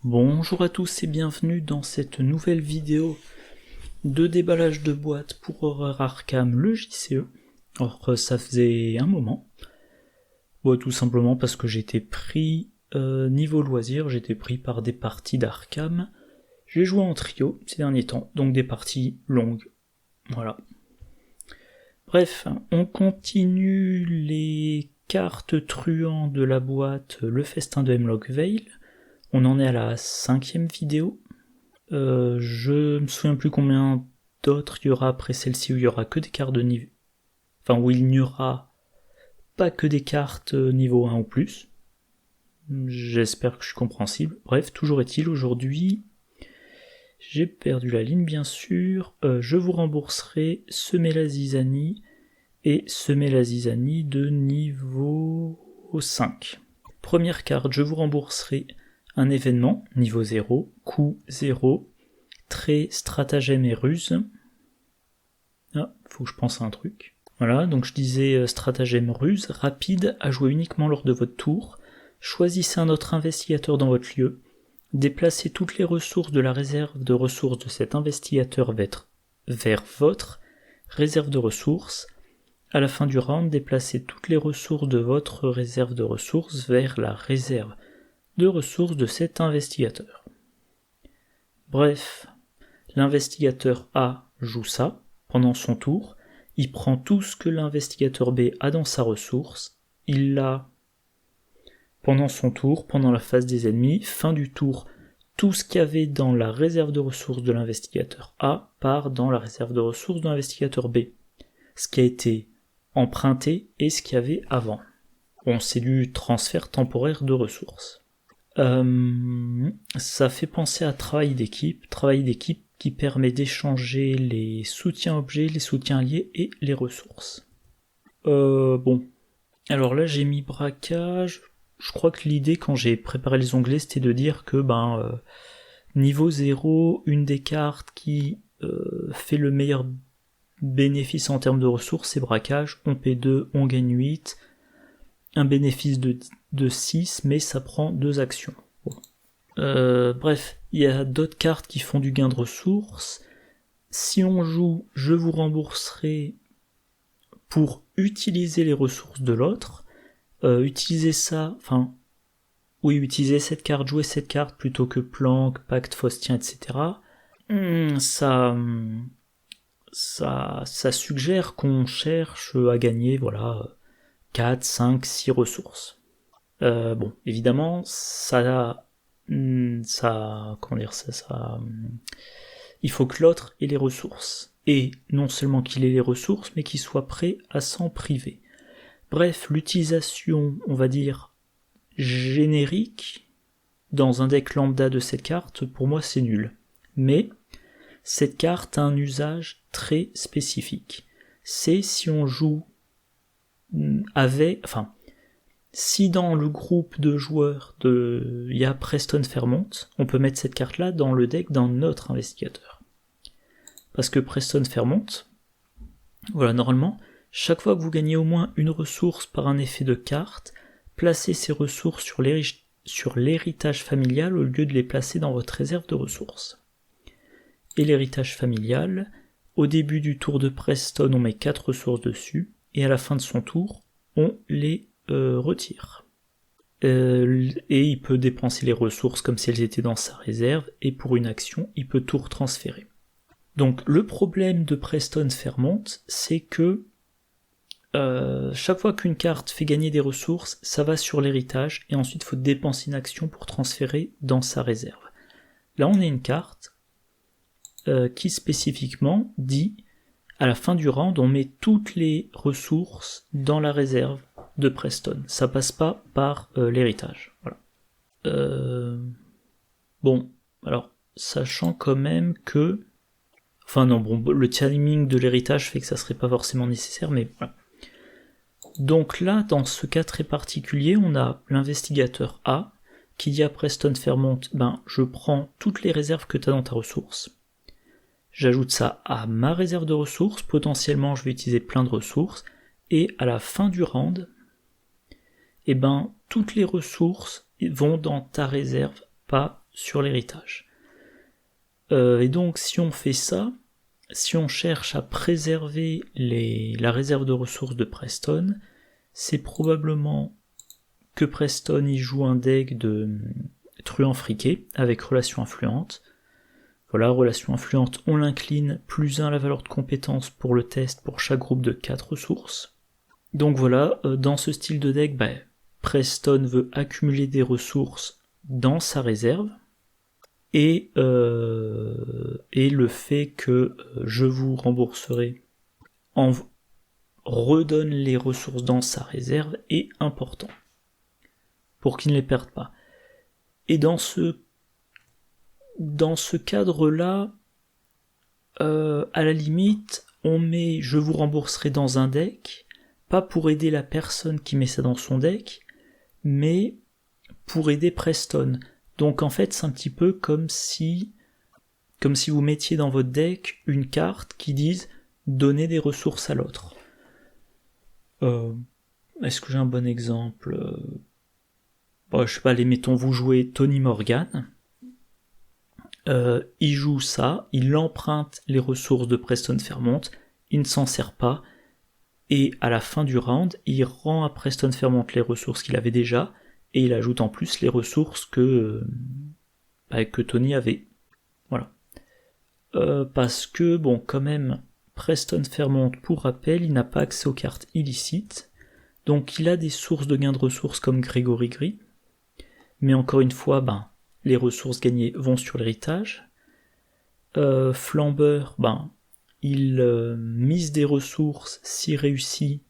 Bonjour à tous et bienvenue dans cette nouvelle vidéo de déballage de boîtes pour Horror Arkham, le JCE. Alors ça faisait un moment, tout simplement parce que j'étais pris niveau loisir, j'étais pris par des parties d'Arkham. J'ai joué en trio ces derniers temps, donc des parties longues, voilà. Bref, on continue les cartes truands de la boîte Le Festin de Hemlock Vale. On en est à la 5e vidéo. Je me souviens plus combien d'autres il y aura après celle-ci où il y aura que des cartes de niveau. Enfin, où il n'y aura pas que des cartes niveau 1 ou plus. J'espère que je suis compréhensible. Bref, toujours est-il, aujourd'hui, j'ai perdu la ligne bien sûr. Je vous rembourserai Semer la Zizanie et Semer la Zizanie de niveau 5. Première carte, je vous rembourserai un événement, niveau 0, coût 0, trait, stratagème et ruse. Ah, faut que je pense à un truc. Voilà, donc je disais stratagème ruse, rapide, à jouer uniquement lors de votre tour. Choisissez un autre investigateur dans votre lieu. Déplacez toutes les ressources de la réserve de ressources de cet investigateur vers votre réserve de ressources. À la fin du round, déplacez toutes les ressources de votre réserve de ressources vers la réserve de ressources de cet investigateur. Bref, l'investigateur A joue ça pendant son tour, il prend tout ce que l'investigateur B a dans sa ressource, il l'a pendant son tour, pendant la phase des ennemis, fin du tour, tout ce qu'il y avait dans la réserve de ressources de l'investigateur A part dans la réserve de ressources de l'investigateur B. Ce qui a été emprunté et ce qu'il y avait avant. Bon, c'est du transfert temporaire de ressources. Ça fait penser à travail d'équipe qui permet d'échanger les soutiens objets, les soutiens liés et les ressources. Bon, alors là j'ai mis braquage. Je crois que l'idée quand j'ai préparé les onglets c'était de dire que niveau 0, une des cartes qui fait le meilleur bénéfice en termes de ressources c'est braquage, on P2, on gagne 8, un bénéfice de 6, mais ça prend 2 actions. Bon. Bref, il y a d'autres cartes qui font du gain de ressources. Si on joue, je vous rembourserai pour utiliser les ressources de l'autre. Utiliser cette carte, jouer cette carte plutôt que planque, pacte faustien, etc. Ça suggère qu'on cherche à gagner, 4, 5, 6 ressources. Bon, évidemment, il faut que l'autre ait les ressources. Et non seulement qu'il ait les ressources, mais qu'il soit prêt à s'en priver. Bref, l'utilisation, on va dire, générique, dans un deck lambda de cette carte, pour moi c'est nul. Mais, cette carte a un usage très spécifique. C'est si on joue si dans le groupe de joueurs il y a Preston Fairmont, on peut mettre cette carte-là dans le deck d'un autre investigateur. Parce que Preston Fairmont, normalement, chaque fois que vous gagnez au moins une ressource par un effet de carte, placez ces ressources sur l'héritage familial au lieu de les placer dans votre réserve de ressources. Et l'héritage familial, au début du tour de Preston, on met 4 ressources dessus, et à la fin de son tour, on les retire. Et il peut dépenser les ressources comme si elles étaient dans sa réserve, et pour une action, il peut tout retransférer. Donc le problème de Preston Fairmont, c'est que chaque fois qu'une carte fait gagner des ressources, ça va sur l'héritage, et ensuite il faut dépenser une action pour transférer dans sa réserve. Là on a une carte qui spécifiquement dit à la fin du round, on met toutes les ressources dans la réserve de Preston. Ça passe pas par l'héritage. Voilà. Bon, alors, sachant quand même que... le timing de l'héritage fait que ça serait pas forcément nécessaire, mais voilà. Donc là, dans ce cas très particulier, on a l'investigateur A, qui dit à Preston Fairmont, je prends toutes les réserves que tu as dans ta ressource. J'ajoute ça à ma réserve de ressources, potentiellement je vais utiliser plein de ressources, et à la fin du round, toutes les ressources vont dans ta réserve, pas sur l'héritage. Et donc si on fait ça, si on cherche à préserver la réserve de ressources de Preston, c'est probablement que Preston y joue un deck de truand friqué avec relation influente. Voilà, relation influente, on l'incline, +1 la valeur de compétence pour le test pour chaque groupe de 4 ressources. Donc voilà, dans ce style de deck, Preston veut accumuler des ressources dans sa réserve, et le fait que je vous rembourserai en redonne les ressources dans sa réserve est important pour qu'il ne les perde pas. Et dans ce cadre-là, à la limite, on met je vous rembourserai dans un deck, pas pour aider la personne qui met ça dans son deck, mais pour aider Preston. Donc en fait, c'est un petit peu comme si vous mettiez dans votre deck une carte qui dise donner des ressources à l'autre. Est-ce que j'ai un bon exemple? Je sais pas, mettons, vous jouez Tony Morgan. Il joue ça, il emprunte les ressources de Preston Fairmont, il ne s'en sert pas, et à la fin du round, il rend à Preston Fairmont les ressources qu'il avait déjà, et il ajoute en plus les ressources que Tony avait. Voilà. Parce que, quand même, Preston Fairmont, pour rappel, il n'a pas accès aux cartes illicites, donc il a des sources de gains de ressources comme Gregory Gris, mais encore une fois, les ressources gagnées vont sur l'héritage. Flambeur, il mise des ressources, s'il réussit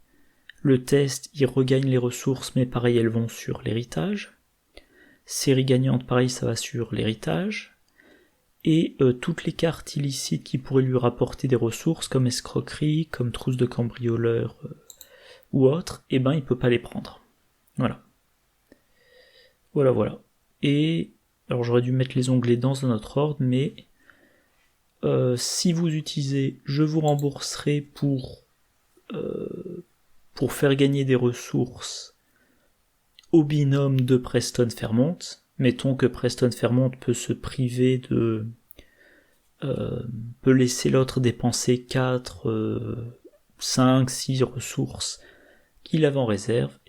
le test, il regagne les ressources, mais pareil, elles vont sur l'héritage. Série gagnante, pareil, ça va sur l'héritage. Et toutes les cartes illicites qui pourraient lui rapporter des ressources, comme escroquerie, comme trousse de cambrioleur ou autre, il peut pas les prendre. Voilà. Voilà. Et alors j'aurais dû mettre les onglets dans un autre ordre, mais si vous utilisez je vous rembourserai pour faire gagner des ressources au binôme de Preston Fairmont, mettons que Preston Fairmont peut se priver peut laisser l'autre dépenser 4, 5, 6 ressources qu'il avait en réserve,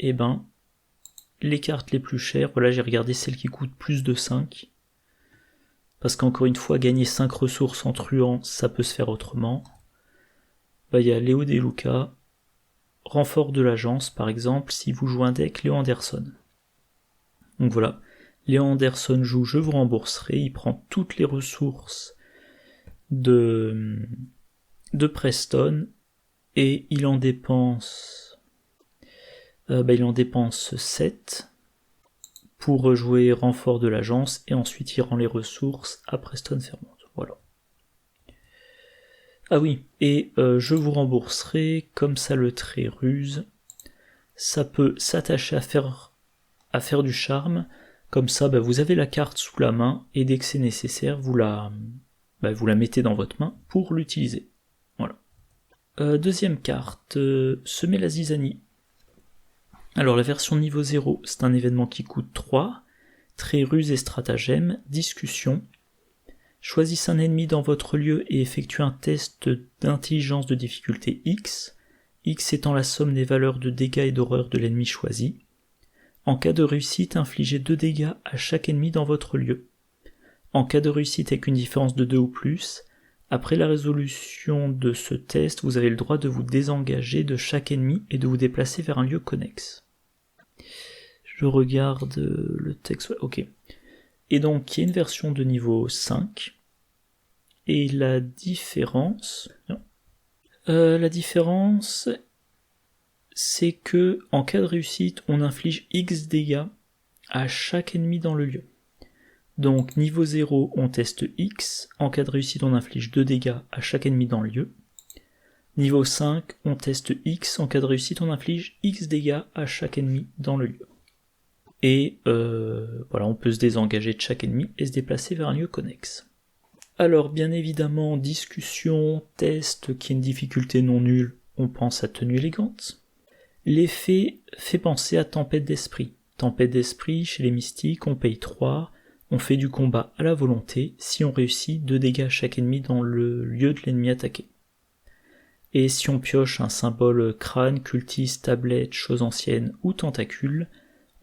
les cartes les plus chères, voilà, j'ai regardé celles qui coûtent plus de 5, parce qu'encore une fois, gagner 5 ressources en truand, ça peut se faire autrement. Il y a Léo De Luca, renfort de l'agence par exemple, si vous jouez un deck Léo Anderson. Donc voilà, Léo Anderson joue je vous rembourserai, il prend toutes les ressources de Preston, et il en dépense 7 pour jouer renfort de l'agence, et ensuite il rend les ressources à Preston Fairmont. Voilà. Ah oui, et je vous rembourserai, comme ça le trait ruse, ça peut s'attacher à faire du charme, comme ça vous avez la carte sous la main, et dès que c'est nécessaire, vous la mettez dans votre main pour l'utiliser. Voilà. Deuxième carte, semer la zizanie. Alors la version niveau 0, c'est un événement qui coûte 3, trait ruse et stratagème, discussion. Choisissez un ennemi dans votre lieu et effectuez un test d'intelligence de difficulté X, X étant la somme des valeurs de dégâts et d'horreur de l'ennemi choisi. En cas de réussite, infligez 2 dégâts à chaque ennemi dans votre lieu. En cas de réussite avec une différence de 2 ou plus, après la résolution de ce test, vous avez le droit de vous désengager de chaque ennemi et de vous déplacer vers un lieu connexe. Je regarde le texte, ok. Et donc, il y a une version de niveau 5, et la différence, c'est que en cas de réussite, on inflige X dégâts à chaque ennemi dans le lieu. Donc, niveau 0, on teste X, en cas de réussite, on inflige 2 dégâts à chaque ennemi dans le lieu. Niveau 5, on teste X, en cas de réussite, on inflige X dégâts à chaque ennemi dans le lieu. Et on peut se désengager de chaque ennemi et se déplacer vers un lieu connexe. Alors bien évidemment, discussion, test qui est une difficulté non nulle, on pense à tenue élégante. L'effet fait penser à tempête d'esprit. Tempête d'esprit, chez les mystiques, on paye 3, on fait du combat à la volonté. Si on réussit, 2 dégâts à chaque ennemi dans le lieu de l'ennemi attaqué. Et si on pioche un symbole crâne, cultiste, tablette, chose ancienne ou tentacule,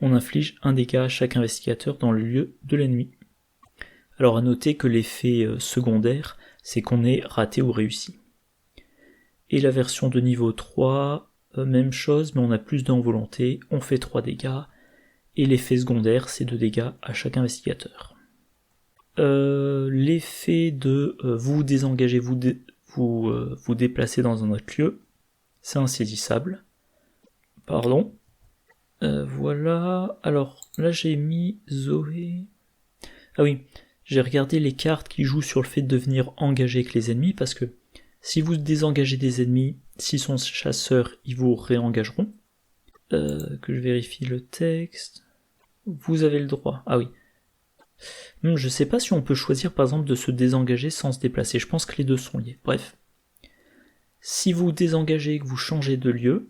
on inflige 1 dégât à chaque investigateur dans le lieu de l'ennemi. Alors à noter que l'effet secondaire, c'est qu'on est raté ou réussi. Et la version de niveau 3, même chose, mais on a plus d'un volonté, on fait 3 dégâts, et l'effet secondaire, c'est 2 dégâts à chaque investigateur. L'effet de vous désengagez, vous déplacez dans un autre lieu, c'est insaisissable. Pardon. Voilà, alors là j'ai mis Zoé... Ah oui, j'ai regardé les cartes qui jouent sur le fait de devenir engagé avec les ennemis, parce que si vous désengagez des ennemis, s'ils sont chasseurs, ils vous réengageront. Que je vérifie le texte... Vous avez le droit, ah oui. Je sais pas si on peut choisir par exemple de se désengager sans se déplacer, je pense que les deux sont liés, bref. Si vous désengagez et que vous changez de lieu,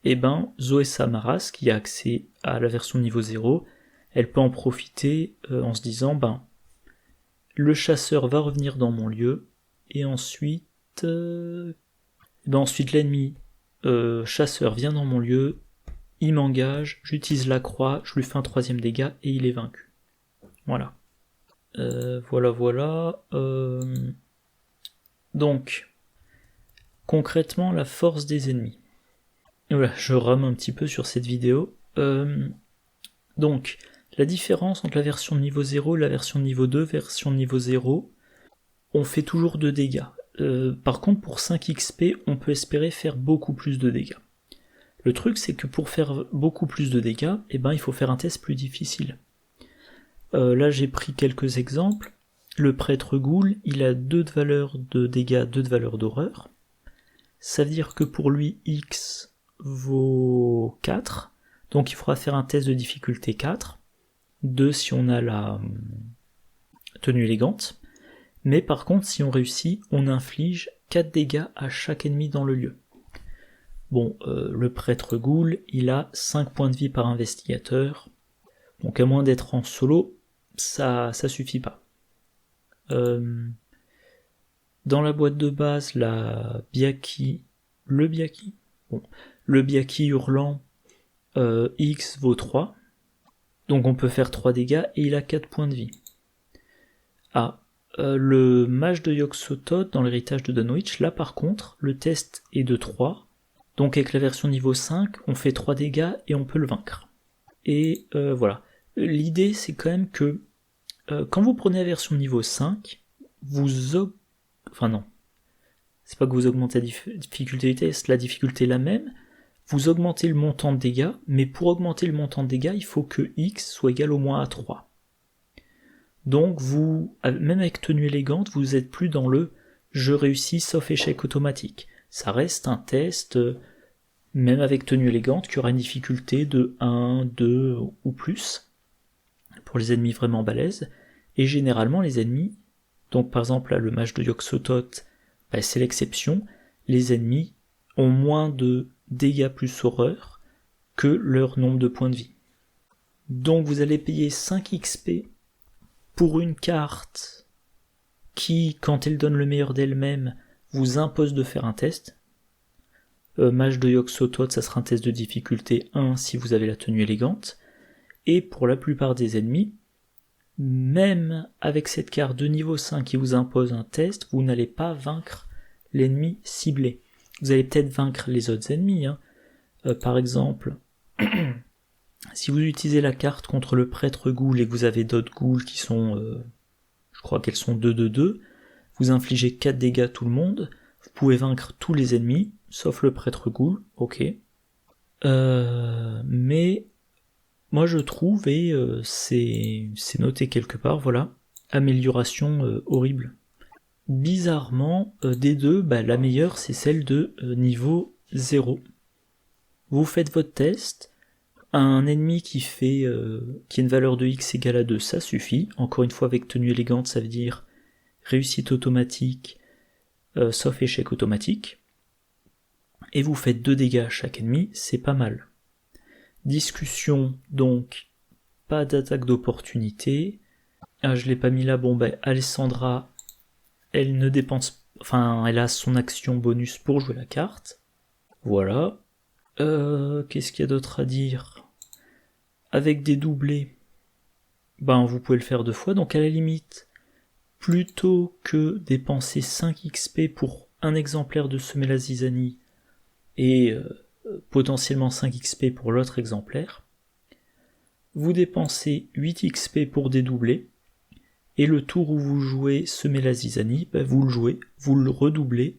eh ben Zoé Samaras, qui a accès à la version niveau 0, elle peut en profiter en se disant, le chasseur va revenir dans mon lieu, et ensuite, ensuite l'ennemi chasseur vient dans mon lieu, il m'engage, j'utilise la croix, je lui fais un 3e dégât et il est vaincu. Voilà. Voilà. Donc, concrètement, la force des ennemis. Et voilà, je rame un petit peu sur cette vidéo. Donc, la différence entre la version niveau 0 et la version niveau 2, version niveau 0, on fait toujours 2 dégâts. Par contre, pour 5 XP, on peut espérer faire beaucoup plus de dégâts. Le truc, c'est que pour faire beaucoup plus de dégâts, il faut faire un test plus difficile. Là, j'ai pris quelques exemples. Le prêtre ghoul, il a 2 de valeur de dégâts, 2 de valeur d'horreur. Ça veut dire que pour lui, X vaut 4. Donc il faudra faire un test de difficulté 4. 2 si on a la tenue élégante. Mais par contre, si on réussit, on inflige 4 dégâts à chaque ennemi dans le lieu. Bon, le prêtre ghoul, il a 5 points de vie par investigateur. Donc à moins d'être en solo, ça suffit pas. Dans la boîte de base, le Byaki hurlant, X vaut 3. Donc on peut faire 3 dégâts et il a 4 points de vie. Le mage de Yog-Sothoth dans l'héritage de Dunwich, là par contre, le test est de 3. Donc avec la version niveau 5, on fait 3 dégâts et on peut le vaincre. Et voilà. L'idée c'est quand même que quand vous prenez la version niveau 5, enfin non. C'est pas que vous augmentez la difficulté du test, la difficulté est la même. Vous augmentez le montant de dégâts, mais pour augmenter le montant de dégâts, il faut que X soit égal au moins à 3. Donc vous, même avec tenue élégante, vous êtes plus dans le « je réussis sauf échec automatique ». Ça reste un test, même avec tenue élégante, qui aura une difficulté de 1, 2 ou plus, pour les ennemis vraiment balèzes. Et généralement les ennemis, donc par exemple là, le mage de Yog-Sothoth, c'est l'exception, les ennemis ont moins de dégâts plus horreur que leur nombre de points de vie. Donc vous allez payer 5 XP pour une carte qui, quand elle donne le meilleur d'elle-même, vous impose de faire un test. Mage de Yog-Sothoth, ça sera un test de difficulté 1 si vous avez la tenue élégante. Et pour la plupart des ennemis, même avec cette carte de niveau 5 qui vous impose un test, vous n'allez pas vaincre l'ennemi ciblé. Vous allez peut-être vaincre les autres ennemis. Par exemple, si vous utilisez la carte contre le prêtre ghoul et que vous avez d'autres ghouls qui sont, je crois qu'elles sont 2-2-2, vous infligez 4 dégâts à tout le monde, vous pouvez vaincre tous les ennemis, sauf le prêtre ghoul, ok. Mais moi je trouve, et c'est noté quelque part, voilà, amélioration horrible. Bizarrement, des deux, la meilleure c'est celle de niveau 0. Vous faites votre test, un ennemi qui a une valeur de X égale à 2, ça suffit. Encore une fois, avec tenue élégante, ça veut dire réussite automatique, sauf échec automatique. Et vous faites 2 dégâts à chaque ennemi, c'est pas mal. Discussion, donc, pas d'attaque d'opportunité, Ah, je l'ai pas mis là, bon ben Alessandra, elle ne dépense... Enfin, elle a son action bonus pour jouer la carte. Voilà. Qu'est-ce qu'il y a d'autre à dire? Avec des doublés, ben vous pouvez le faire 2 fois, donc à la limite, plutôt que dépenser 5 XP pour un exemplaire de semer la zizanie et potentiellement 5 XP pour l'autre exemplaire, vous dépensez 8 XP pour dédoubler, et le tour où vous jouez semer la zizanie, ben vous le jouez, vous le redoublez,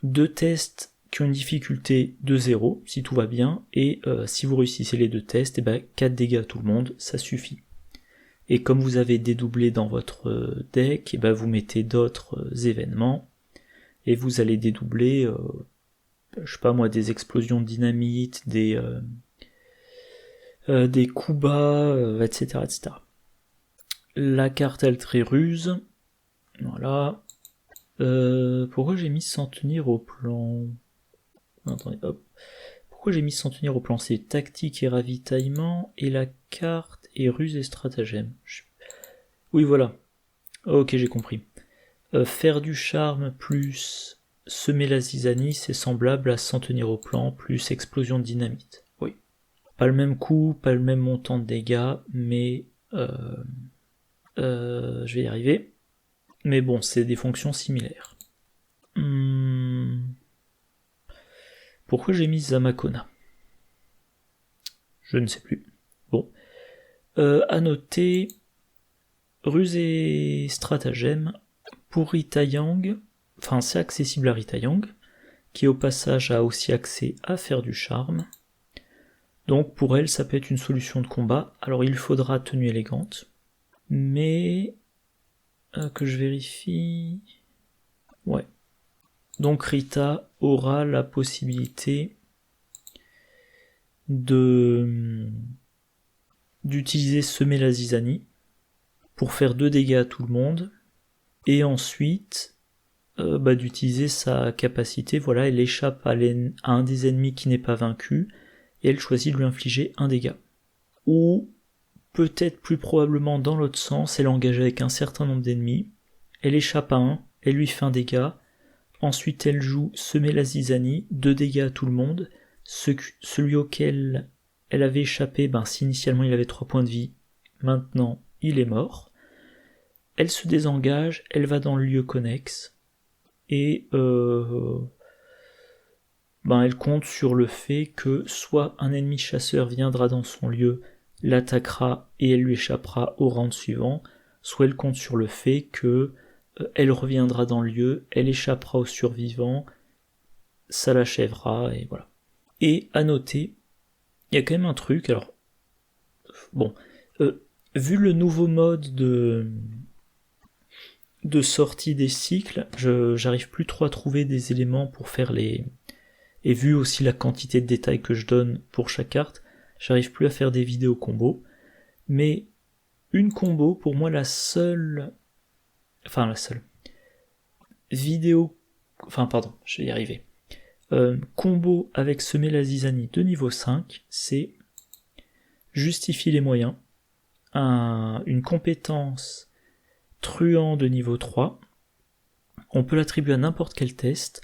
2 tests qui ont une difficulté de 0, si tout va bien, et si vous réussissez les 2 tests, et ben 4 dégâts à tout le monde, ça suffit. Et comme vous avez dédoublé dans votre deck, et ben vous mettez d'autres événements, et vous allez dédoubler, je sais pas moi, des explosions de dynamite, des coups bas, etc., etc. La carte elle très ruse, voilà. Pourquoi j'ai mis s'en tenir au plan? Attendez, hop. Pourquoi j'ai mis s'en tenir au plan? C'est tactique et ravitaillement, et la carte est ruse et stratagème. Oui, voilà. Ok, j'ai compris. Faire du charme plus semer la zizanie, c'est semblable à s'en tenir au plan plus explosion de dynamite. Oui. Pas le même coût, pas le même montant de dégâts, mais je vais y arriver. Mais bon, c'est des fonctions similaires. Pourquoi j'ai mis Zamakona? Je ne sais plus. Bon. À noter, ruse et stratagème, pour Rita Yang, enfin c'est accessible à Rita Yang, qui au passage a aussi accès à faire du charme. Donc pour elle, ça peut être une solution de combat. Alors il faudra tenue élégante, mais que je vérifie. Ouais. Donc Rita aura la possibilité d'utiliser semer la zizanie pour faire 2 dégâts à tout le monde, et ensuite d'utiliser sa capacité, voilà, elle échappe à un des ennemis qui n'est pas vaincu, et elle choisit de lui infliger un dégât. Ou peut-être plus probablement dans l'autre sens, elle engage avec un certain nombre d'ennemis, elle échappe à un, elle lui fait un dégât, ensuite elle joue semer la zizanie, 2 dégâts à tout le monde, celui auquel elle avait échappé, si initialement il avait 3 points de vie, maintenant il est mort. Elle se désengage, elle va dans le lieu connexe, et elle compte sur le fait que soit un ennemi chasseur viendra dans son lieu, l'attaquera et elle lui échappera au round suivant, soit elle compte sur le fait que elle reviendra dans le lieu, elle échappera aux survivants, ça l'achèvera, et voilà. Et à noter, il y a quand même un truc, alors bon, vu le nouveau mode de sortie des cycles, j'arrive plus trop à trouver des éléments pour faire les... Et vu aussi la quantité de détails que je donne pour chaque carte, j'arrive plus à faire des vidéos combos. Mais une combo, pour moi la seule vidéo... Enfin pardon, je vais y arriver. Combo avec semer la zizanie de niveau 5, c'est justifier les moyens, une compétence truand de niveau 3, on peut l'attribuer à n'importe quel test,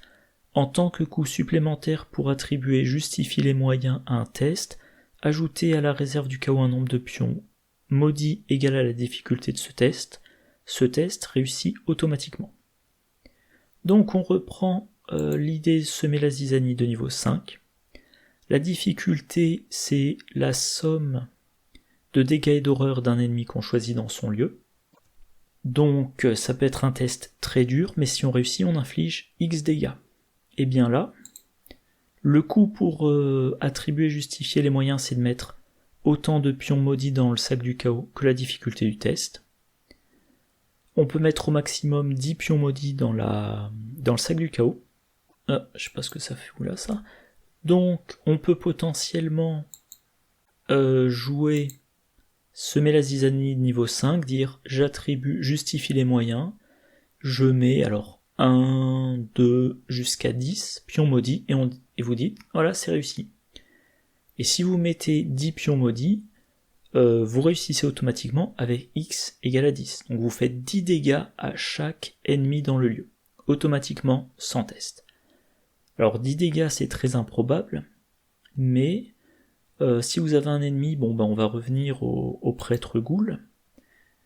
en tant que coût supplémentaire pour attribuer justifier les moyens à un test, ajouter à la réserve du cas où un nombre de pions maudit égal à la difficulté de ce test réussit automatiquement. Donc on reprend l'idée de semer la zizanie de niveau 5. La difficulté, c'est la somme de dégâts et d'horreur d'un ennemi qu'on choisit dans son lieu. Donc ça peut être un test très dur, mais si on réussit, on inflige X dégâts. Et bien là, le coût pour attribuer et justifier les moyens, c'est de mettre autant de pions maudits dans le sac du chaos que la difficulté du test. On peut mettre au maximum 10 pions maudits dans le sac du chaos. Je sais pas ce que ça fait, oula ça. Donc on peut potentiellement jouer semer la zizanie niveau 5, dire j'attribue, justifie les moyens, je mets alors 1, 2, jusqu'à 10 pions maudits, et vous dites, voilà, c'est réussi. Et si vous mettez 10 pions maudits, vous réussissez automatiquement avec x égale à 10. Donc vous faites 10 dégâts à chaque ennemi dans le lieu, automatiquement, sans test. Alors 10 dégâts c'est très improbable, mais si vous avez un ennemi, on va revenir au prêtre ghoul,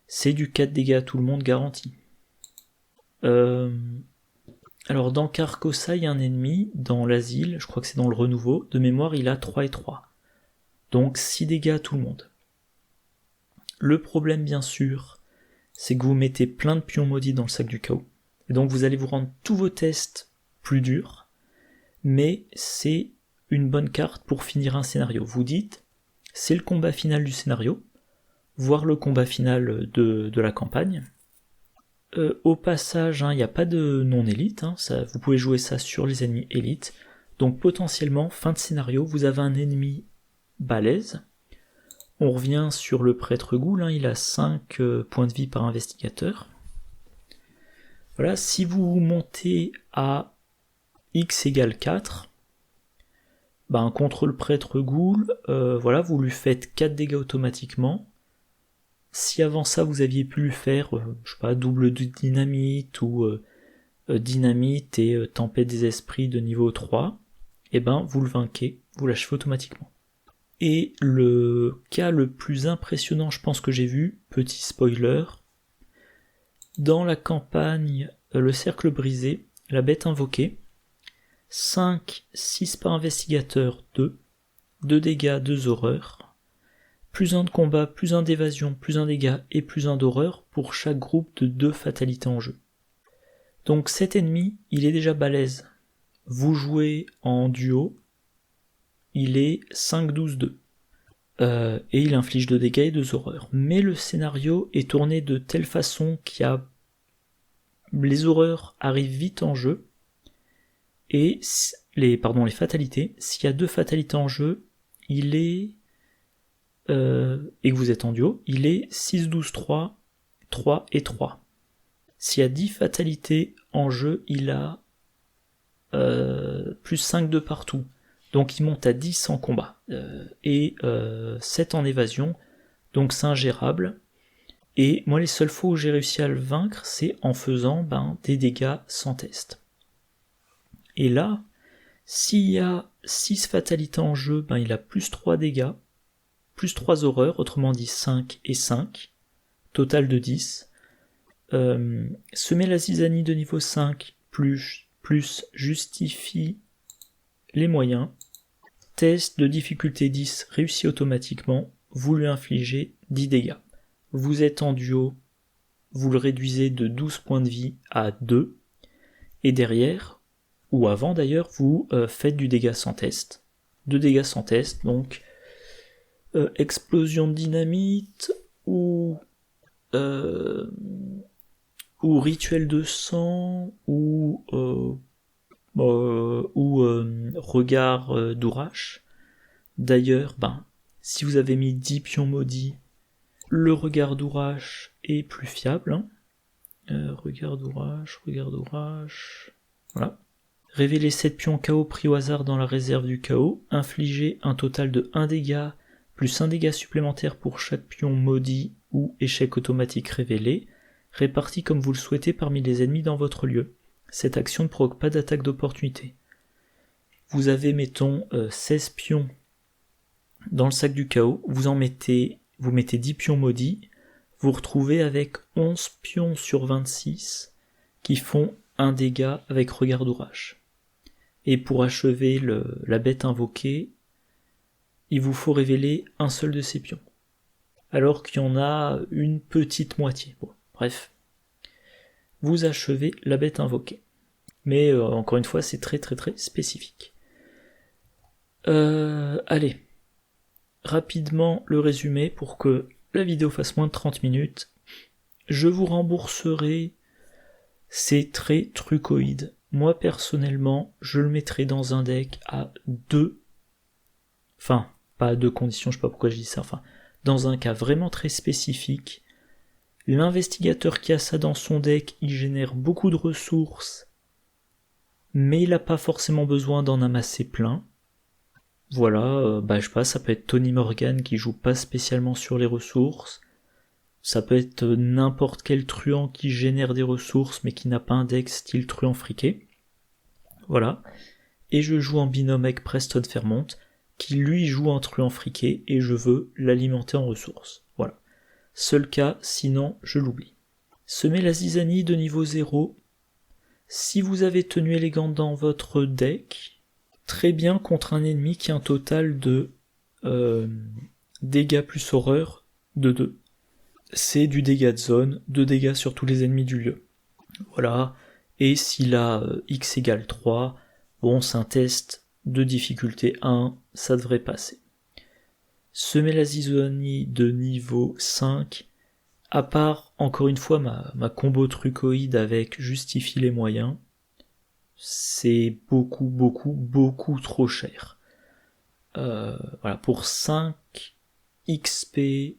c'est du 4 dégâts à tout le monde garanti. Alors dans Carcosa, il y a un ennemi, dans l'asile, je crois que c'est dans le renouveau, de mémoire il a 3 et 3. Donc 6 dégâts à tout le monde. Le problème bien sûr, c'est que vous mettez plein de pions maudits dans le sac du chaos. Et donc vous allez vous rendre tous vos tests plus durs, mais c'est une bonne carte pour finir un scénario. Vous dites, c'est le combat final du scénario, voire le combat final de la campagne. Au passage, il n'y a pas de non-élite, vous pouvez jouer ça sur les ennemis élites. Donc potentiellement, fin de scénario, vous avez un ennemi balèze. On revient sur le prêtre ghoul, il a 5 points de vie par investigateur. Voilà, si vous montez à x égale 4, contre le prêtre ghoul, vous lui faites 4 dégâts automatiquement. Si avant ça vous aviez pu lui faire, double de dynamite ou dynamite et tempête des esprits de niveau 3, vous le vainquez, vous l'achevez automatiquement. Et le cas le plus impressionnant, je pense que j'ai vu, petit spoiler, dans la campagne Le Cercle Brisé, la bête invoquée, 5, 6 par investigateur, 2 dégâts, 2 horreurs, plus 1 de combat, plus 1 d'évasion, plus 1 dégât et plus 1 d'horreur pour chaque groupe de 2 fatalités en jeu. Donc cet ennemi, il est déjà balèze. Vous jouez en duo, il est 5-12-2. Et il inflige 2 dégâts et 2 horreurs. Mais le scénario est tourné de telle façon les horreurs arrivent vite en jeu, et les fatalités, s'il y a 2 fatalités en jeu, il est, et que vous êtes en duo, il est 6-12-3, 3 et 3. S'il y a 10 fatalités en jeu, il a plus 5 de partout. Donc il monte à 10 en combat, et 7 en évasion, donc c'est ingérable. Et moi les seules fois où j'ai réussi à le vaincre, c'est en faisant des dégâts sans test. Et là, s'il y a 6 fatalités en jeu, il a plus 3 dégâts, plus 3 horreurs, autrement dit 5 et 5, total de 10. Semer la zizanie de niveau 5, plus justifie les moyens, test de difficulté 10 réussi automatiquement, vous lui infligez 10 dégâts. Vous êtes en duo, vous le réduisez de 12 points de vie à 2, et derrière, ou avant d'ailleurs, vous faites du dégât sans test. 2 dégâts sans test, donc explosion de dynamite, ou rituel de sang, ou regard d'Ourache. D'ailleurs, si vous avez mis 10 pions maudits, le regard d'Ourache est plus fiable. Regard d'Ourache, voilà. Révélez 7 pions KO pris au hasard dans la réserve du KO, infligez un total de 1 dégât, plus 1 dégât supplémentaire pour chaque pion maudit ou échec automatique révélé, réparti comme vous le souhaitez parmi les ennemis dans votre lieu. Cette action ne provoque pas d'attaque d'opportunité. Vous avez, mettons, 16 pions dans le sac du chaos, vous mettez 10 pions maudits, vous retrouvez avec 11 pions sur 26 qui font 1 dégât avec regard d'Ourache. Et pour achever la bête invoquée, il vous faut révéler un seul de ces pions. Alors qu'il y en a une petite moitié. Bon, bref. Vous achevez la bête invoquée. Mais encore une fois, c'est très très très spécifique. Allez. Rapidement le résumé pour que la vidéo fasse moins de 30 minutes. Je vous rembourserai ces traits trucoïdes. Moi personnellement, je le mettrai dans un deck à 2. Enfin, pas à 2 conditions, je sais pas pourquoi je dis ça. Enfin, dans un cas vraiment très spécifique. L'investigateur qui a ça dans son deck, il génère beaucoup de ressources, mais il n'a pas forcément besoin d'en amasser plein. voilà, je sais pas, ça peut être Tony Morgan qui joue pas spécialement sur les ressources, ça peut être n'importe quel truand qui génère des ressources mais qui n'a pas un deck style truand friqué. Voilà. Et je joue en binôme avec Preston Fairmont, qui lui joue en truand friqué, et je veux l'alimenter en ressources. Voilà. Seul cas, sinon je l'oublie. Semez la zizanie de niveau 0. Si vous avez tenue élégante dans votre deck, très bien contre un ennemi qui a un total de dégâts plus horreur de 2. C'est du dégât de zone, 2 dégâts sur tous les ennemis du lieu. Voilà. Et s'il a x égale 3, bon, c'est un test de difficulté 1, ça devrait passer. Semer la zizanie de niveau 5, à part, encore une fois, ma combo trucoïde avec justifie les moyens, c'est beaucoup trop cher. Voilà, pour 5 XP,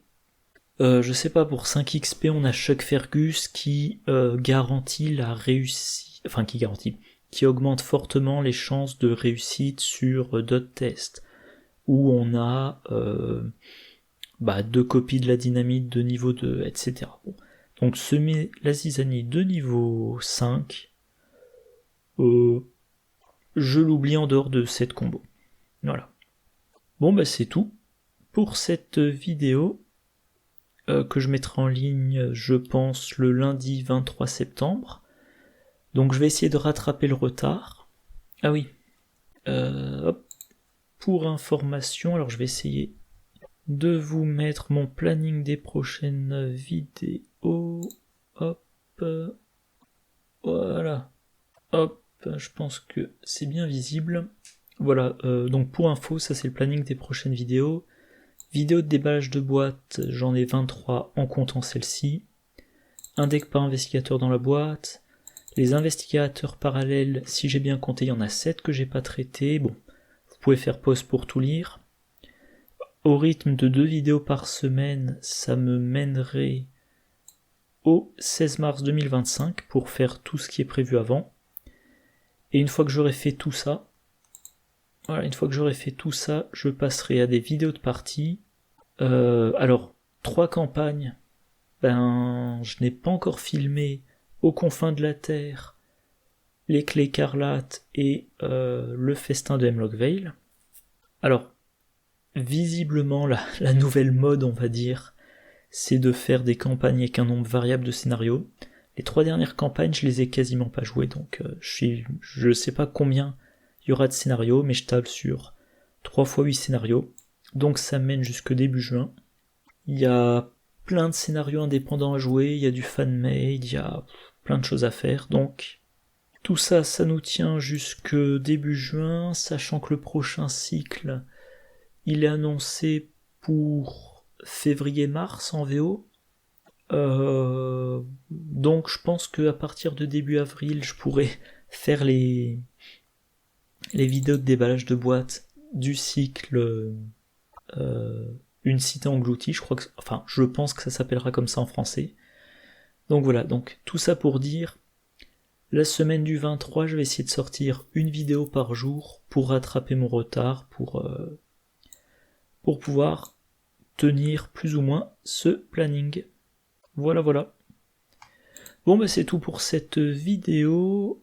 je sais pas, pour 5 XP, on a Chuck Fergus qui garantit la réussite, enfin qui augmente fortement les chances de réussite sur d'autres tests, où on a 2 copies de la dynamite de niveau 2, etc. Bon. Donc semer la zizanie de niveau 5, je l'oublie en dehors de cette combo. Voilà. Bon, c'est tout pour cette vidéo que je mettrai en ligne, je pense, le lundi 23 septembre. Donc je vais essayer de rattraper le retard. Ah oui. Pour information, alors je vais essayer de vous mettre mon planning des prochaines vidéos. Hop. Voilà. Hop. Je pense que c'est bien visible. Voilà. Donc pour info, ça c'est le planning des prochaines vidéos. Vidéo de déballage de boîte, j'en ai 23 en comptant celle-ci. Un deck par investigateur dans la boîte. Les investigateurs parallèles, si j'ai bien compté, il y en a 7 que j'ai pas traités. Bon, vous pouvez faire pause pour tout lire. Au rythme de 2 vidéos par semaine, ça me mènerait au 16 mars 2025 pour faire tout ce qui est prévu avant. Et une fois que j'aurai fait tout ça, je passerai à des vidéos de partie. Alors, 3 campagnes, je n'ai pas encore filmé Aux confins de la Terre, Les Clés écarlates et le festin de Hemlock Vale. Alors, visiblement, la nouvelle mode, on va dire, c'est de faire des campagnes avec un nombre variable de scénarios. Les 3 dernières campagnes, je les ai quasiment pas jouées, donc je sais pas combien il y aura de scénarios, mais je table sur 3 x 8 scénarios, donc ça mène jusque début juin. Il y a plein de scénarios indépendants à jouer, il y a du fan-made, il y a plein de choses à faire, donc tout ça, ça nous tient jusque début juin, sachant que le prochain cycle, il est annoncé pour février-mars en VO. Donc je pense qu'à partir de début avril, je pourrais faire les vidéos de déballage de boîte du cycle Une cité engloutie, je pense que ça s'appellera comme ça en français. Donc voilà, donc tout ça pour dire, la semaine du 23, je vais essayer de sortir une vidéo par jour pour rattraper mon retard, pour pouvoir tenir plus ou moins ce planning. Voilà. Bon, c'est tout pour cette vidéo.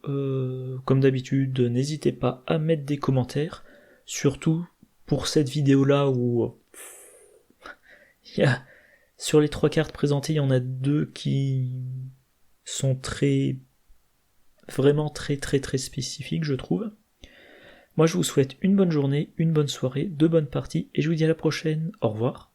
Comme d'habitude, n'hésitez pas à mettre des commentaires, surtout pour cette vidéo-là où sur les 3 cartes présentées, il y en a 2 qui sont vraiment très spécifiques, je trouve. Moi, je vous souhaite une bonne journée, une bonne soirée, de bonnes parties, et je vous dis à la prochaine. Au revoir.